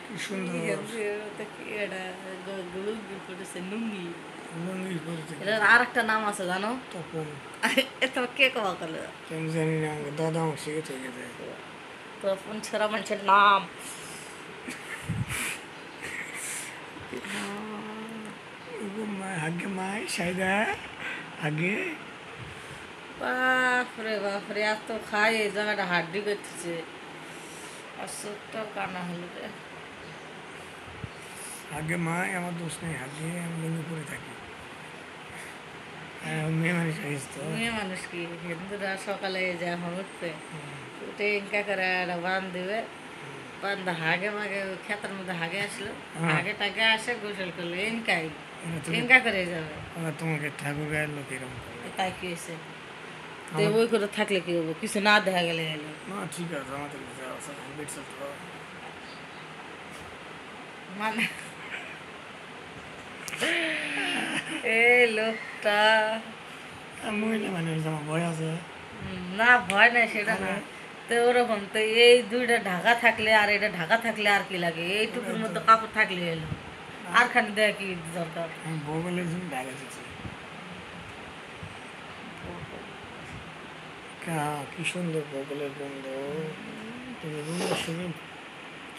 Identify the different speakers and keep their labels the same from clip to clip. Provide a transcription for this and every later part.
Speaker 1: কি সুন্দর লুঙ্গি পরেছে
Speaker 2: এটার আর একটা নাম আছে জানো?
Speaker 1: তপন
Speaker 2: এটা কে কবা করলে?
Speaker 1: কেন জানি না আমাকে দাদা আমার শিখে গেছে
Speaker 2: তপন ছাড়া মানুষের নাম।
Speaker 1: আগে মাই সাইদা আগে
Speaker 2: বাপরে বাপরে এত খাই এই জায়গাটা হাড্ডি করতেছে আর চোখটাও কানা হলো রে।
Speaker 1: আগে মাই আমার দোষ নেই আগে আমি লুঙ্গি পরে থাকি মেয়ে মানুষ হয়েছে তো
Speaker 2: মেয়ে মানুষ কি হিন্দুরা সকালে যা উঠবে উঠে ইনকা করে একটা বান দিবে, বান্ধা হাগে মাগে ক্ষেতের মধ্যে হাগে আসলো, হাগে টাগে আসে গোসল করলো ইনকাই ইনকা করে যাবে।
Speaker 1: আবার তোমাকে ঠাকুর গায়ের লোক এরকম করে
Speaker 2: তাই কি হয়েছে? তো ওই করে থাকলে কি হবো? কিছু না দেখা গেলে গেল
Speaker 1: না ঠিক আছে আমাদের বেডশিট
Speaker 2: মানে এই লোকটা
Speaker 1: মহিলা মানুষ আমার ভয় আছে
Speaker 2: না ভয় নাই সেটা না, তো ওরকম তো এই দুইটা ঢাকা থাকলে আর এটা ঢাকা থাকলে আর কি লাগে? এইটুকুর মধ্যে কাপড় থাকলে এলো আর খানি দেয় কি দরকার?
Speaker 1: আমি বগলের জন্য ঢাকা দিচ্ছি কি সুন্দর বগলের গন্ধ তুমি রুমে শুনে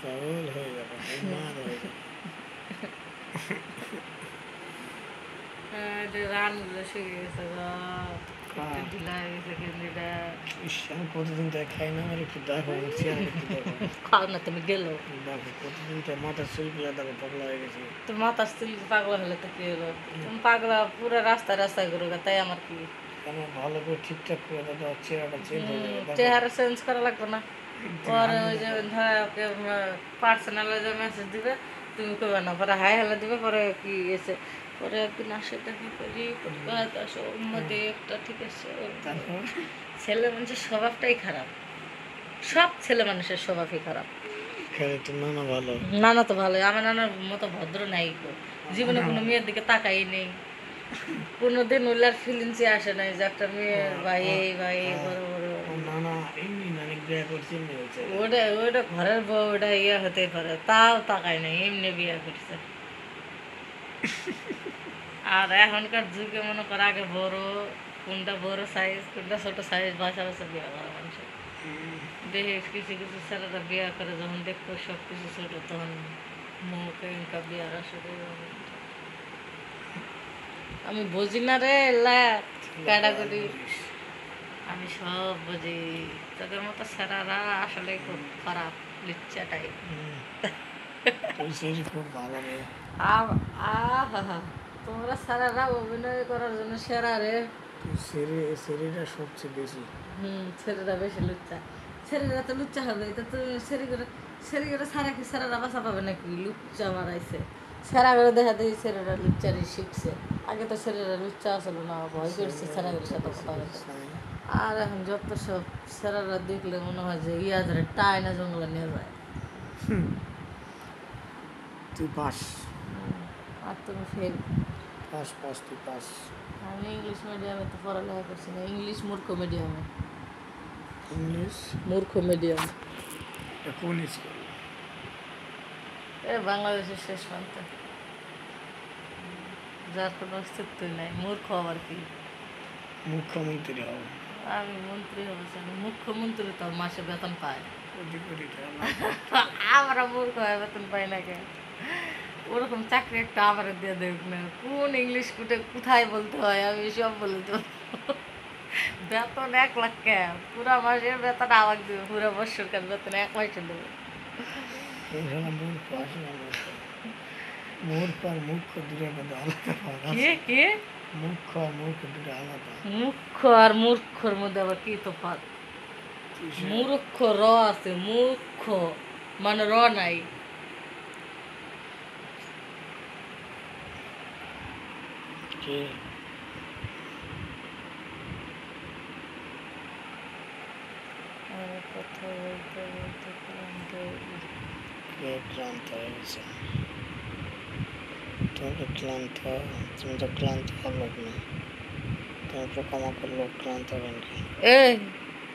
Speaker 1: পাগল হয়ে যাবে উন্মাদ হয়ে যাবে
Speaker 2: রানগুলো শুয়ে গেছে ঢিলা হয়ে গেছে কেন্দ্রটা।
Speaker 1: আমি প্রতিদিন তাই খাই না আমার একটু দেখো আমার চেয়ারে একটু দেখো
Speaker 2: খাও না তুমি গেলো
Speaker 1: দেখো প্রতিদিন তাই মাথার চুল গুলা দেখো পাগলা হয়ে গেছে
Speaker 2: তোর মাথা স্ত্রী পাগলা হলে তো কি হলো? তুমি পাগলা পুরো রাস্তায় রাস্তায় ঘুরো তাই আমার কি?
Speaker 1: আমার ভালো করে ঠিকঠাক করে দাদা চেহারাটা চেঞ্জ হয়ে যাবে
Speaker 2: চেহারা চেঞ্জ করা লাগবে না, পরে ওই যে ধর ওকে পার্সোনালে যে মেসেজ দিবে তুমি করবে না, পরে হাই হ্যালো দিবে, পরে কি এসে পরে একদিন আসে দেখা করি আসো মধ্যে একটা ঠিক আছে।
Speaker 1: তারপর
Speaker 2: ছেলে মানুষের স্বভাবটাই খারাপ, সব ছেলে মানুষের স্বভাবই খারাপ।
Speaker 1: খেলে তো নানা ভালো
Speaker 2: নানা তো ভালোই, আমার নানার মতো ভদ্র নাই গো, জীবনে কোনো মেয়ের দিকে তাকাই নেই, কোনোদিন ওইলার ফিলিংসই আসে নাই যে একটা মেয়ে ভাই ভাই বড় বড়।
Speaker 1: নানা এমনি নানি বিয়ে করছে এমনি হয়েছে
Speaker 2: ওটা ওটা ঘরের বউ, ওটা ইয়ে হতে পারে, তাও তাকায় নাই, এমনি বিয়ে করছে। আর এখনকার যুগে মনে করো আগে বড় কোনটা বড় সাইজ কোনটা ছোট সাইজ বাসা বাসা বিয়ে করা মানুষের দেখে কিছু কিছু ছেলেরা বিয়ে করে যখন দেখতো সব কিছু ছোট তখন মুখে ইনকা বিয়ার আসলে আমি বুঝি না রে ক্যাটাগরি, আমি সব বুঝি। তোদের মতো ছেলেরা আসলে খুব খারাপ লিচ্ছা টাইপ।
Speaker 1: খুব ভালো মেয়ে
Speaker 2: আহা তোমরা ছেলেরা অভিনয় করার জন্য সেরা রে।
Speaker 1: শরীরটা সবচেয়ে বেশি
Speaker 2: ছেলেরা বেশি লুচ্চা, ছেলেরা তো লুচ্চা হবে, এটা তো সেরি করে সারা কি সেরারা বাসা পাবে নাকি? লুচ্চা মারাইছে সেরা করে দেখা দেখি ছেলেরা লুচ্চারি শিখছে, আগে তো ছেলেরা লুচ্চা আসলো না, ভয় করছে ছেলেদের সাথে কথা বলতে। আর এখন যত সব ছেলেরা দেখলে মনে হয় যে ইয়া ধরে টাইনা জঙ্গলে নিয়ে যায়।
Speaker 1: তুই পাস
Speaker 2: আর তুমি ফেল।
Speaker 1: পাস পাস তুই পাস
Speaker 2: আমি ইংলিশ মিডিয়ামে তো পড়ালেখা করছি না, ইংলিশ মূর্খ মিডিয়ামে।
Speaker 1: ইংলিশ
Speaker 2: মূর্খ মিডিয়াম
Speaker 1: কোন স্কুল
Speaker 2: এ বাংলাদেশের শেষ প্রান্তে, যার কোনো অস্তিত্বই নাই। মূর্খ আবার কি?
Speaker 1: মুখ্যমন্ত্রী হবে
Speaker 2: আমি মন্ত্রী হবো জানি, মুখ্যমন্ত্রী তো মাসে বেতন পায়,
Speaker 1: কোটি কোটি
Speaker 2: আমরা মূর্খ হয়ে বেতন পাই না কেন? ওরকম চাকরি একটা আমার দিয়ে দেখ না, কোন ইংলিশ কোথায় বলতে হয় আমি সব বলে দেবো। বেতন 1 লাখ কে? পুরা মাসের বেতন আমাকে দেবে, পুরো বছর কাজ বেতন 1 মাসে দেবে।
Speaker 1: মূর্খ আসে না মূর্খ আর মুখ্য দুটোর মধ্যে আলাদা
Speaker 2: কে কে?
Speaker 1: মুখ্য আর মূর্খ দুটো আলাদা
Speaker 2: মুখ্য আর মূর্খর মধ্যে আবার কি তফাৎ? মূর্খ র আছে, মুখ্য মানে র নাই।
Speaker 1: কে
Speaker 2: কথা বলতে বলতে ক্লান্ত
Speaker 1: ক্লান্ত হয়ে গেছে তুমি তো ক্লান্ত তুমি তো ক্লান্ত লোক না তুমি পোকামাকড় লোক ক্লান্ত হবেন কি
Speaker 2: এ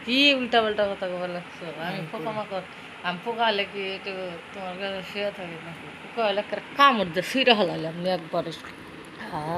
Speaker 2: কি উল্টা পাল্টা কথা বলে লাগছো? আমি পোকামাকড় আমি পোকা হলে কি একটু তোমার কাছে শুয়ে থাকি নাকি পোকা হলে একটা কামড় দিয়ে ফিরে হলাইলাম একবারে। হ্যাঁ